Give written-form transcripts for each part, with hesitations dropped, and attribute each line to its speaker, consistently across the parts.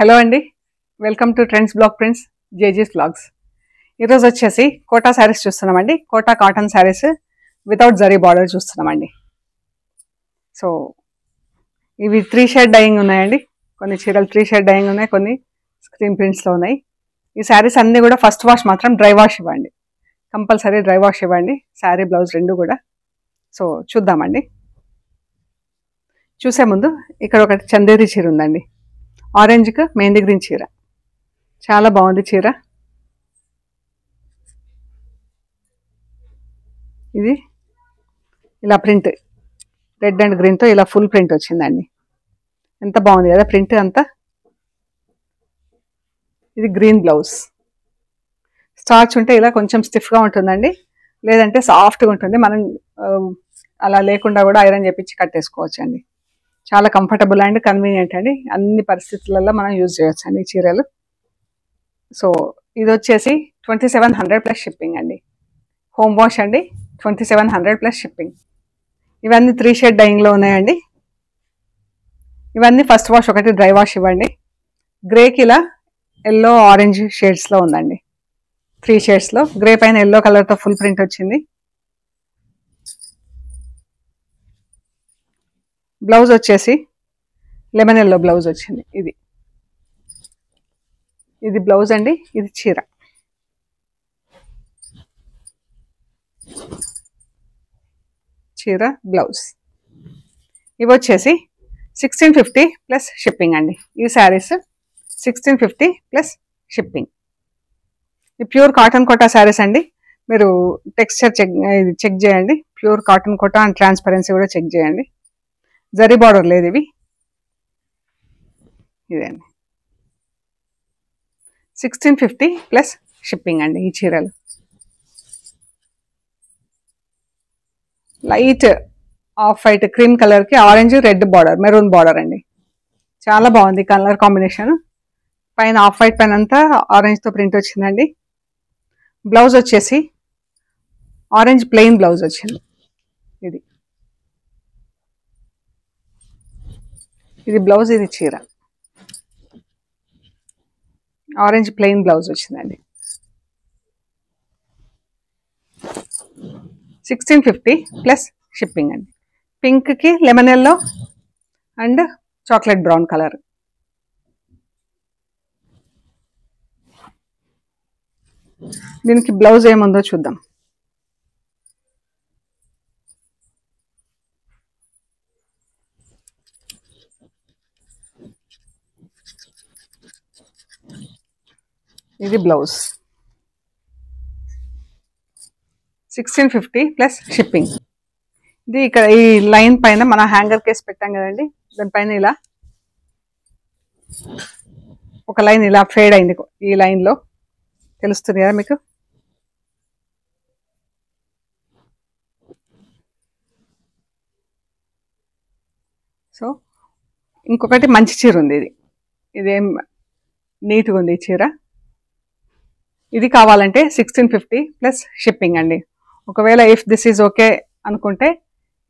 Speaker 1: Hello అండి, welcome to trends blog prints జేజీస్ blogs. ఈరోజు వచ్చేసి కోటా శారీస్ చూస్తున్నామండి. Kota cotton saris without zari border చూస్తున్నామండి. సో ఇవి 3 షేడ్ డైయింగ్ ఉన్నాయండి. కొన్ని చీరలు 3 షేడ్ డైయింగ్ ఉన్నాయి, కొన్ని స్క్రీన్ ప్రింట్స్లో ఉన్నాయి. ఈ శారీస్ అన్నీ కూడా ఫస్ట్ వాష్ మాత్రం డ్రై వాష్ ఇవ్వండి, కంపల్సరీ డ్రై వాష్ ఇవ్వండి. శారీ బ్లౌజ్ రెండు కూడా. సో చూద్దామండి. చూసే ముందు ఇక్కడ ఒక చందేరి చీర ఉందండి, ఆరెంజ్కి మెహందీ గ్రీన్ చీర. చాలా బాగుంది చీర. ఇది ఇలా ప్రింట్ రెడ్ అండ్ గ్రీన్తో ఇలా ఫుల్ ప్రింట్ వచ్చిందండి. ఎంత బాగుంది కదా ప్రింట్ అంతా. ఇది గ్రీన్ బ్లౌజ్. స్టార్చ్ ఉంటే ఇలా కొంచెం స్టిఫ్గా ఉంటుందండి, లేదంటే సాఫ్ట్గా ఉంటుంది. మనం అలా లేకుండా కూడా ఐరన్ చేపించి కట్టేసుకోవచ్చు అండి. చాలా కంఫర్టబుల్ అండ్ కన్వీనియంట్ అండి. అన్ని పరిస్థితులలో మనం యూజ్ చేయొచ్చు అండి ఈ చీరలు. సో ఇది వచ్చేసి 2700 ప్లస్ షిప్పింగ్ అండి. హోమ్ వాష్ అండి, 2700 ప్లస్ షిప్పింగ్. ఇవన్నీ 3 షేడ్ డైయింగ్లో ఉన్నాయండి. ఇవన్నీ ఫస్ట్ వాష్ ఒకటి డ్రై వాష్ ఇవ్వండి. గ్రేకి ఇలా ఎల్లో ఆరెంజ్ షేడ్స్లో ఉందండి. 3 షేడ్స్లో గ్రే పైన ఎల్లో కలర్తో ఫుల్ ప్రింట్ వచ్చింది. బ్లౌజ్ వచ్చేసి లెమన్ ఎల్లో బ్లౌజ్ వచ్చింది. ఇది బ్లౌజ్ అండి, ఇది చీర. చీర బ్లౌజ్. ఇవి వచ్చేసి 1650 ప్లస్ షిప్పింగ్ అండి. ఈ శారీస్ 1650 ప్లస్ షిప్పింగ్. ఈ ప్యూర్ కాటన్ కోటా శారీస్ అండి. మీరు టెక్స్చర్ చెక్ చేయండి. Pure cotton Kota and transparency కూడా చెక్ చేయండి. జరీ బార్డర్ లేదు ఇవి. ఇదండి 1650 ప్లస్ షిప్పింగ్ అండి. ఈ చీరలు లైట్ ఆఫ్ వైట్ క్రీమ్ కలర్కి orange red border, maroon border అండి. చాలా బాగుంది కలర్ కాంబినేషన్. పైన ఆఫ్ వైట్ పైన అంతా ఆరెంజ్తో ప్రింట్ వచ్చిందండి. బ్లౌజ్ వచ్చేసి ఆరెంజ్ ప్లెయిన్ బ్లౌజ్ వచ్చింది. ఇది బ్లౌజ్, ఇది చీర. ఆరెంజ్ ప్లెయిన్ బ్లౌజ్ వచ్చిందండి. 1650 ప్లస్ షిప్పింగ్ అండి. పింక్కి lemon yellow and chocolate brown colour. దీనికి బ్లౌజ్ ఏముందో చూద్దాం. ఇది బ్లౌజ్ 1650 ప్లస్ షిప్పింగ్. ఇది ఇక్కడ ఈ లైన్ పైన మన హ్యాంగర్ కేస్ పెట్టాం కదండి, దానిపైన ఇలా ఒక లైన్ ఇలా ఫేడ్ అయింది. ఈ లైన్లో తెలుస్తుంది కదా మీకు. సో ఇంకొకటి మంచి చీర ఉంది. ఇదేం నీట్గా ఉంది ఈ చీర. ఇది కావాలంటే 1650 ప్లస్ షిప్పింగ్ అండి. ఒకవేళ ఇఫ్ దిస్ ఈజ్ ఓకే అనుకుంటే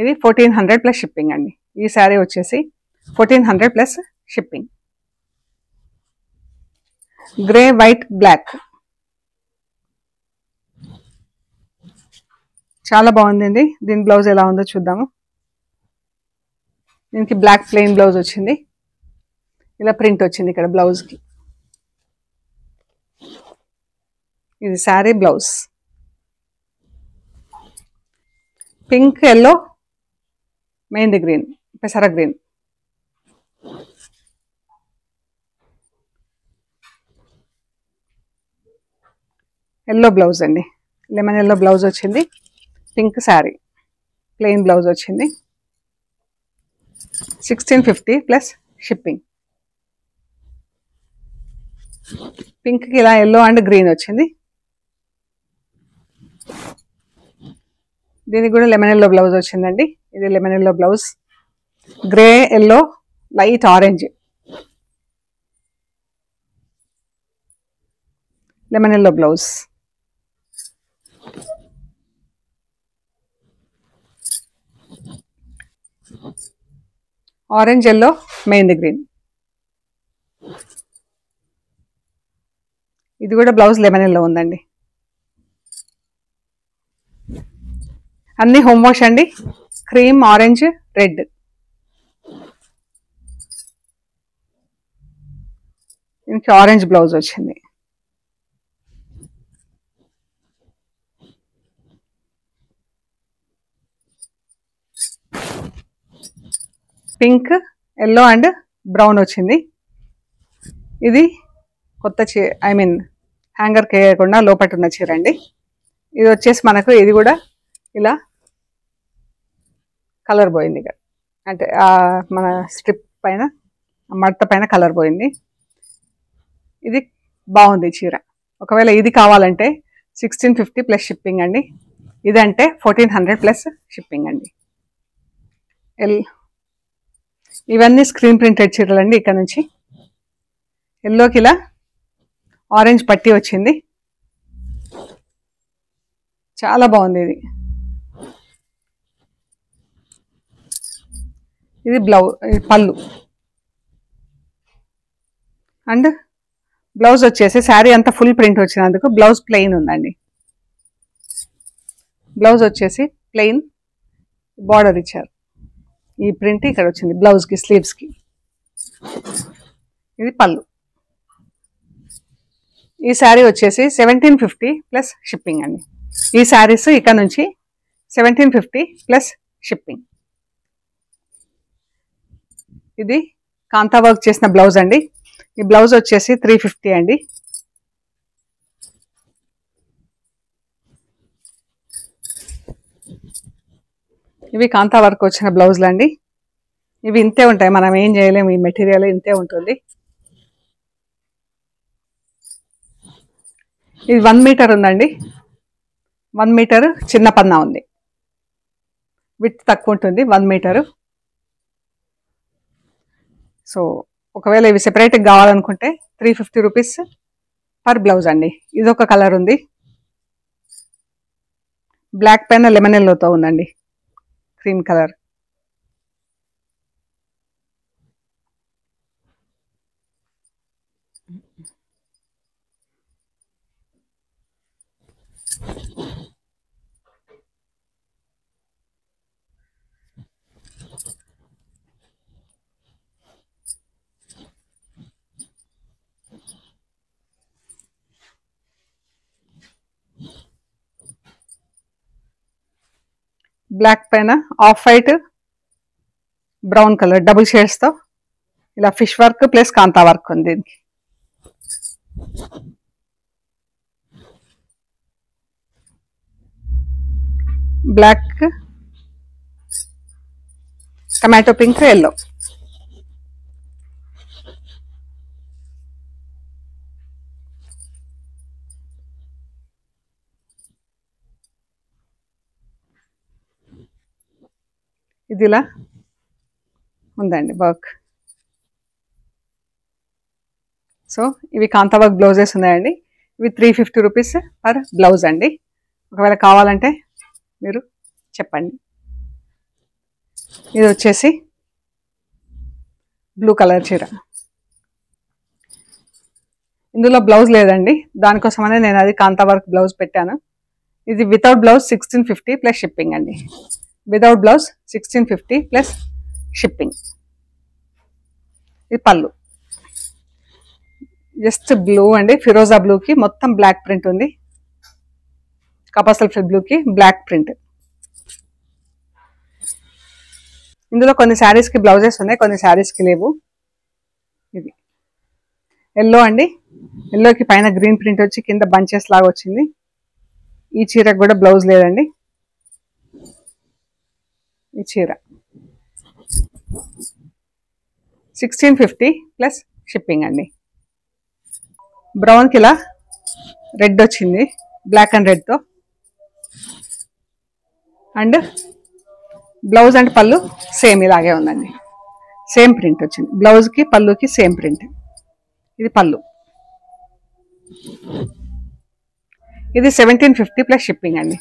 Speaker 1: ఇది 1400 ప్లస్ షిప్పింగ్ అండి. ఈ శారీ వచ్చేసి 1400 plus shipping. Grey white black చాలా బాగుందండి. దీని బ్లౌజ్ ఎలా ఉందో చూద్దాము. దీనికి బ్లాక్ ప్లెయిన్ బ్లౌజ్ వచ్చింది. ఇలా ప్రింట్ వచ్చింది ఇక్కడ బ్లౌజ్కి. ఇది sari blouse. Pink yellow mehndi green పెసర గ్రీన్. ఎల్లో బ్లౌజ్ అండి, లెమన్ ఎల్లో బ్లౌజ్ వచ్చింది. పింక్ శారీ ప్లెయిన్ బ్లౌజ్ వచ్చింది. 1650 ప్లస్ షిప్పింగ్. పింక్కి ఇలా ఎల్లో అండ్ గ్రీన్ వచ్చింది. దీనికి కూడా లెమన్ ఎల్లో బ్లౌజ్ వచ్చిందండి. ఇది lemon yellow blouse. Grey yellow light orange, lemon yellow blouse. Orange yellow mehndi green. ఇది కూడా బ్లౌజ్ లెమన్ ఎల్లో ఉందండి. అన్ని హోమ్ వాష్ అండి. Cream, orange, red. దీనికి ఆరెంజ్ బ్లౌజ్ వచ్చింది. పింక్, ఎల్లో అండ్ బ్రౌన్ వచ్చింది. ఇది కొత్త చీర, ఐ మీన్ హ్యాంగర్కి వేయకుండా లోపట ఉన్న చీర అండి. ఇది వచ్చేసి మనకు ఇది కూడా ఇలా కలర్ పోయింది ఇక్కడ, అంటే మన స్ట్రిప్ పైన మడత పైన కలర్ పోయింది. ఇది బాగుంది చీర. ఒకవేళ ఇది కావాలంటే 1650 ప్లస్ షిప్పింగ్ అండి. ఇదంటే 1400 ప్లస్ షిప్పింగ్ అండి. ఇవన్నీ స్క్రీన్ ప్రింటెడ్ చీరలు అండి. ఇక్కడ నుంచి ఎల్లోకి ఇలా ఆరెంజ్ పట్టీ వచ్చింది, చాలా బాగుంది ఇది. ఇది పళ్ళు అండ్ బ్లౌజ్ వచ్చేసి శారీ అంతా ఫుల్ ప్రింట్ వచ్చినందుకు బ్లౌజ్ ప్లెయిన్ ఉందండి. బ్లౌజ్ వచ్చేసి ప్లెయిన్, బార్డర్ ఇచ్చారు. ఈ ప్రింట్ ఇక్కడ వచ్చింది బ్లౌజ్కి, స్లీవ్స్కి. ఇది పళ్ళు. ఈ శారీ వచ్చేసి 1750 ప్లస్ షిప్పింగ్ అండి. ఈ శారీస్ ఇక్కడ నుంచి 1750 ప్లస్ షిప్పింగ్. ఇది కాంతా వర్క్ చేసిన బ్లౌజ్ అండి. ఈ బ్లౌజ్ వచ్చేసి 350 అండి. ఇవి కాంతా వర్క్ వచ్చిన బ్లౌజ్లు అండి. ఇవి ఇంతే ఉంటాయి, మనం ఏం చేయలేము, ఈ మెటీరియల్ ఇంతే ఉంటుంది. ఇది 1 మీటర్ ఉందండి. 1 మీటర్ చిన్న పన్నా ఉంది, విత్ తక్కువ ఉంటుంది 1 మీటరు. సో ఒకవేళ ఇవి సెపరేట్గా కావాలనుకుంటే 350 రూపీస్ పర్ బ్లౌజ్ అండి. ఇది ఒక కలర్ ఉంది, బ్లాక్ పైన లెమన్ ఎల్లోతో ఉందండి, క్రీమ్ కలర్. బ్లాక్ పైన off white, brown colour double షేడ్స్తో ఇలా fish work plus kantha work ఉంది. దీనికి బ్లాక్, టమాటో పింక్, ఎల్లో. ఇది ఇలా ఉందండి వర్క్. సో ఇవి కాంతా వర్క్ బ్లౌజెస్ ఉన్నాయండి. ఇవి 350 రూపీస్ పర్ బ్లౌజ్ అండి. ఒకవేళ కావాలంటే మీరు చెప్పండి. ఇది వచ్చేసి బ్లూ కలర్ చీర. ఇందులో బ్లౌజ్ లేదండి, దానికోసమనే నేను అది కాంతా వర్క్ బ్లౌజ్ పెట్టాను. ఇది వితౌట్ బ్లౌజ్ 1650 ప్లస్ షిప్పింగ్ అండి. Without blouse 1650 plus shipping. ఇది పళ్ళు, జస్ట్ బ్లూ అండి, ఫిరోజా బ్లూకి మొత్తం బ్లాక్ ప్రింట్ ఉంది. కపాసల్ బ్లూకి బ్లాక్ ప్రింట్. ఇందులో కొన్ని శారీస్కి బ్లౌజెస్ ఉన్నాయి, కొన్ని శారీస్కి లేవు. ఇది ఎల్లో అండి. ఎల్లోకి పైన గ్రీన్ ప్రింట్ వచ్చి కింద బంచెస్ లాగా వచ్చింది. ఈ చీరకు కూడా బ్లౌజ్ లేదండి. ఈ చీర 1650 ప్లస్ షిప్పింగ్ అండి. బ్రౌన్కి ఇలా రెడ్ వచ్చింది, బ్లాక్ అండ్ రెడ్తో. And blouse and pallu same ఇలాగే ఉందండి, సేమ్ ప్రింట్ వచ్చింది. బ్లౌజ్కి పళ్ళుకి సేమ్ ప్రింట్. ఇది పళ్ళు. ఇది 1750 ప్లస్ షిప్పింగ్ అండి.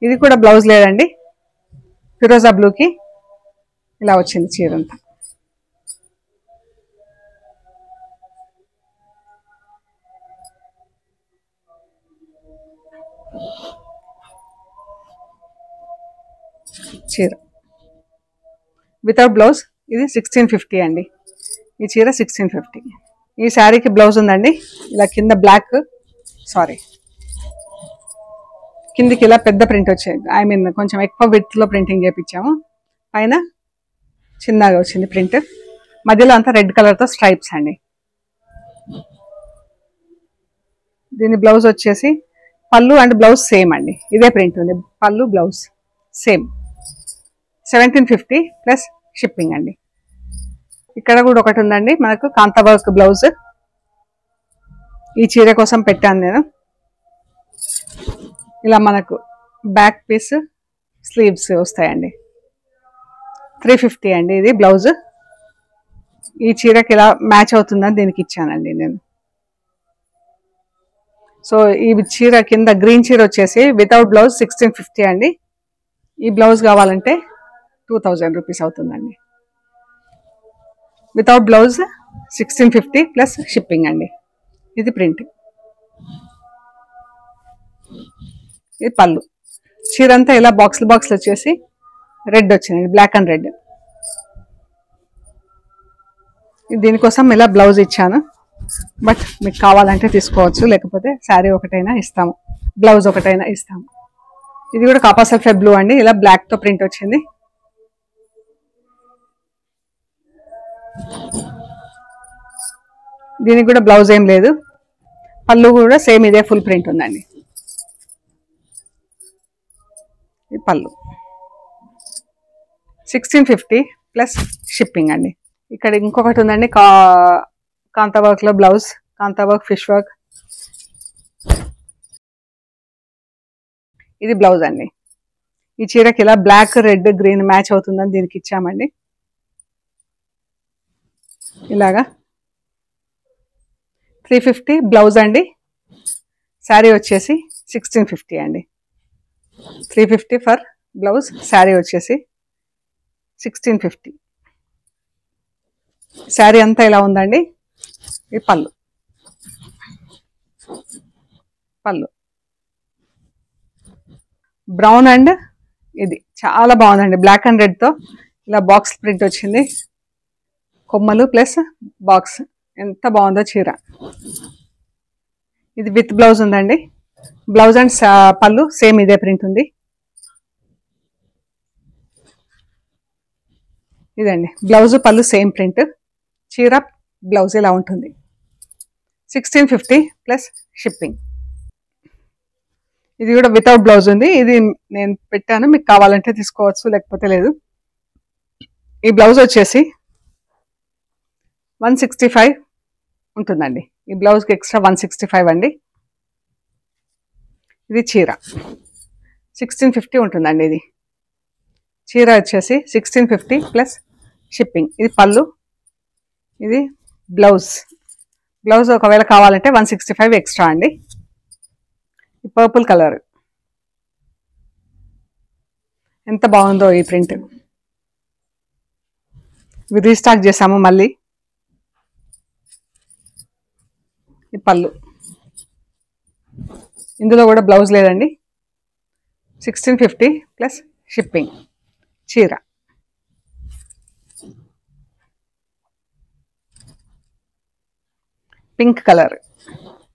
Speaker 1: ఇది కూడా బ్లౌజ్ లేదండి. ఫిరోజా బ్లూకి ఇలా వచ్చింది చీర అంతా. చీర వితౌట్ బ్లౌజ్. ఇది 1650 అండి. ఈ చీర 1650. ఈ శారీకి బ్లౌజ్ ఉందండి. ఇలా కింద బ్లాక్, సారీ కిందికి ఇలా పెద్ద ప్రింట్ వచ్చేది. ఐ మీన్ కొంచెం ఎక్కువ విడ్త్లో ప్రింటింగ్ చేయించాము. పైన చిన్నగా వచ్చింది ప్రింట్. మధ్యలో అంతా రెడ్ కలర్తో స్ట్రైప్స్ అండి. దీని బ్లౌజ్ వచ్చేసి పళ్ళు అండ్ బ్లౌజ్ సేమ్ అండి. ఇదే ప్రింట్ ఉంది. పళ్ళు బ్లౌజ్ సేమ్. 1750 ప్లస్ షిప్పింగ్ అండి. ఇక్కడ కూడా ఒకటి ఉందండి మనకు కాంతా వర్క్ బ్లౌజ్. ఈ చీర కోసం పెట్టాను నేను. ఇలా మనకు బ్యాక్ పీస్ స్లీవ్స్ వస్తాయండి. 350 అండి ఇది బ్లౌజ్. ఈ చీరకి ఇలా మ్యాచ్ అవుతుందని దీనికి ఇచ్చానండి నేను. సో ఈ చీర కింద గ్రీన్ చీర వచ్చేసి వితౌట్ బ్లౌజ్ 1650 అండి. ఈ బ్లౌజ్ కావాలంటే 2000 రూపీస్ అవుతుందండి. వితౌట్ బ్లౌజ్ 1650 ప్లస్ షిప్పింగ్ అండి. ఇది ప్రింట్. ఇది పళ్ళు. చీర అంతా ఇలా బాక్స్లు వచ్చేసి రెడ్ వచ్చిందండి, బ్లాక్ అండ్ రెడ్. దీనికోసం ఇలా బ్లౌజ్ ఇచ్చాను. బట్ మీకు కావాలంటే తీసుకోవచ్చు, లేకపోతే శారీ ఒకటైనా ఇస్తాము, బ్లౌజ్ ఒకటైనా ఇస్తాము. ఇది కూడా కాపర్ సల్ఫేట్ బ్లూ అండి. ఇలా బ్లాక్తో ప్రింట్ వచ్చింది. దీనికి కూడా బ్లౌజ్ ఏం లేదు. పళ్ళు కూడా సేమ్ ఇదే ఫుల్ ప్రింట్ ఉందండి. ఇది పళ్ళు 1650 ప్లస్ షిప్పింగ్ అండి. ఇక్కడ ఇంకొకటి ఉందండి కాంతా వర్క్లో బ్లౌజ్, కాంతా వర్క్ ఫిష్ వర్క్. ఇది బ్లౌజ్ అండి. ఈ చీరకి ఇలా బ్లాక్ రెడ్ గ్రీన్ మ్యాచ్ అవుతుందని దీనికి ఇచ్చామండి. ఇలాగా 350 బ్లౌజ్ అండి. శారీ వచ్చేసి 1650 అండి. 350 ఫర్ బ్లౌజ్, శారీ వచ్చేసి 1650. శారీ అంతా ఇలా ఉందండి. ఇది పళ్ళు. బ్రౌన్ అండ్ ఇది చాలా బాగుందండి. బ్లాక్ అండ్ రెడ్తో ఇలా బాక్స్ ప్రింట్ వచ్చింది. కొమ్మలు ప్లస్ బాక్స్. ఎంత బాగుందో చీర. ఇది విత్ బ్లౌజ్ ఉందండి. బ్లౌజ్ అండ్ పళ్ళు సేమ్ ఇదే ప్రింట్ ఉంది. ఇదండి బ్లౌజ్ పళ్ళు సేమ్ ప్రింట్. చీర బ్లౌజ్ ఇలా ఉంటుంది. 1650 ప్లస్ షిప్పింగ్. ఇది కూడా వితౌట్ బ్లౌజ్ ఉంది. ఇది నేను పెట్టాను, మీకు కావాలంటే తీసుకోవచ్చు, లేకపోతే లేదు. ఈ బ్లౌజ్ వచ్చేసి 165 ఉంటుందండి. ఈ బ్లౌజ్కి ఎక్స్ట్రా 165 అండి. ఇది చీర 1650 ఉంటుందండి. ఇది చీర వచ్చేసి 1650 ప్లస్ షిప్పింగ్. ఇది పళ్ళు, ఇది బ్లౌజ్. బ్లౌజ్ ఒకవేళ కావాలంటే 165 ఎక్స్ట్రా అండి. పర్పుల్ కలర్ ఎంత బాగుందో ఈ ప్రింట్. ఇవి రీస్టాక్ చేసాము మళ్ళీ. ఈ పళ్ళు. ఇందులో కూడా బ్లౌజ్ లేదండి. 1650 ప్లస్ షిప్పింగ్. చీర పింక్ కలర్,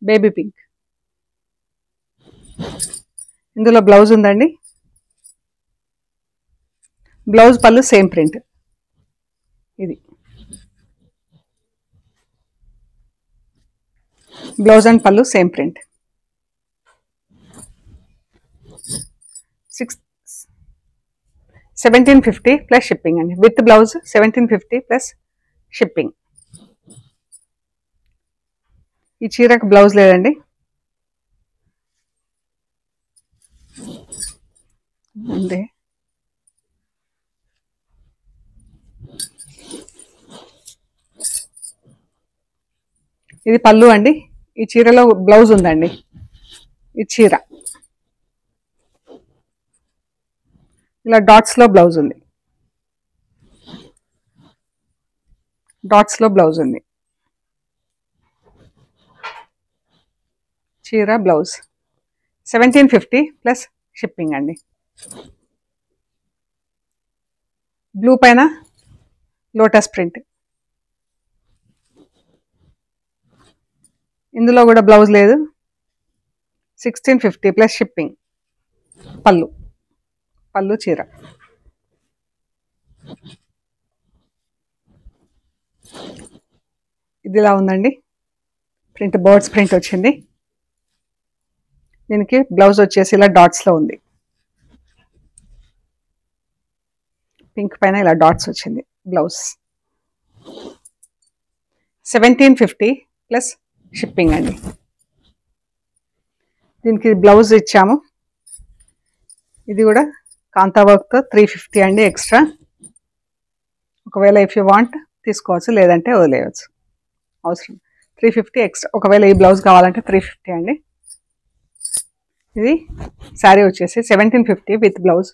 Speaker 1: బేబీ పింక్. ఇందులో బ్లౌజ్ ఉందండి. బ్లౌజ్ పళ్ళు సేమ్ ప్రింట్. ఇది blouse and pallu same print. 1750 plus shipping అండి. With blouse 1750 plus shipping. ఈ చీరకు బ్లౌజ్ లేదండి. అంతే. ఇది పళ్ళు అండి. ఈ చీరలో బ్లౌజ్ ఉందండి. ఈ చీర ఇలా డాట్స్లో బ్లౌజ్ ఉంది. డాట్స్లో బ్లౌజ్ ఉంది. చీర బ్లౌజ్ 1750 ప్లస్ షిప్పింగ్ అండి. బ్లూ పైన లోటస్ ప్రింట్. ఇందులో కూడా బ్లౌజ్ లేదు. 1650 ప్లస్ షిప్పింగ్. పళ్ళు చీర. ఇది ఇలా ఉందండి ప్రింట్. బర్డ్స్ ప్రింట్ వచ్చింది. దీనికి బ్లౌజ్ వచ్చేసి ఇలా డాట్స్లో ఉంది. పింక్ పైన ఇలా డాట్స్ వచ్చింది బ్లౌజ్. 1750 ప్లస్ షిప్పింగ్ అండి. దీనికి బ్లౌజ్ ఇచ్చాము. ఇది కూడా కాంతా వర్క్తో 350 అండి ఎక్స్ట్రా. ఒకవేళ ఇఫ్ యూ వాంట్ తీసుకోవచ్చు, లేదంటే వదిలేయచ్చు, అవసరం. 350 ఎక్స్ట్రా. ఒకవేళ ఈ బ్లౌజ్ కావాలంటే 350 అండి. ఇది శారీ వచ్చేసి 1750 విత్ బ్లౌజ్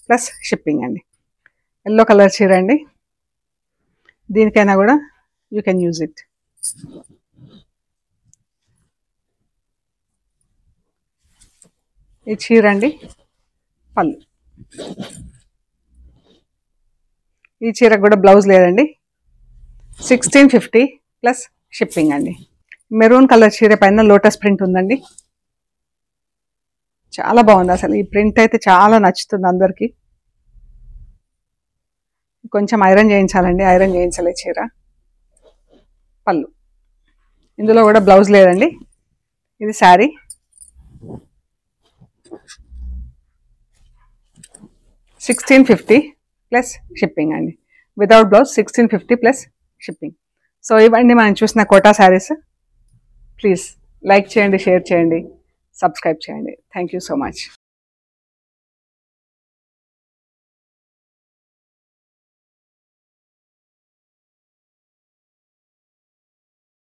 Speaker 1: ప్లస్ షిప్పింగ్ అండి. ఎల్లో కలర్ చీర అండి. దీనికైనా కూడా యూ కెన్ యూజ్ ఇట్. ఈ చీర అండి పళ్ళు. ఈ చీరకు కూడా బ్లౌజ్ లేదండి. 1650 ప్లస్ షిప్పింగ్ అండి. మెరూన్ కలర్ చీర పైన లోటస్ ప్రింట్ ఉందండి. చాలా బాగుంది అసలు. ఈ ప్రింట్ అయితే చాలా నచ్చుతుంది అందరికీ. కొంచెం ఐరన్ చేయించాలండి, ఐరన్ చేయించలే చీర. పళ్ళు. ఇందులో కూడా బ్లౌజ్ లేదండి. ఇది శారీ. 1650 ప్లస్ షిప్పింగ్ అండి. Without blouse 1650 plus shipping. So ఇవన్నీ మనం చూసిన కోటా శారీస్. ప్లీజ్ లైక్ చేయండి, షేర్ చేయండి, సబ్స్క్రైబ్ చేయండి. Thank you so much.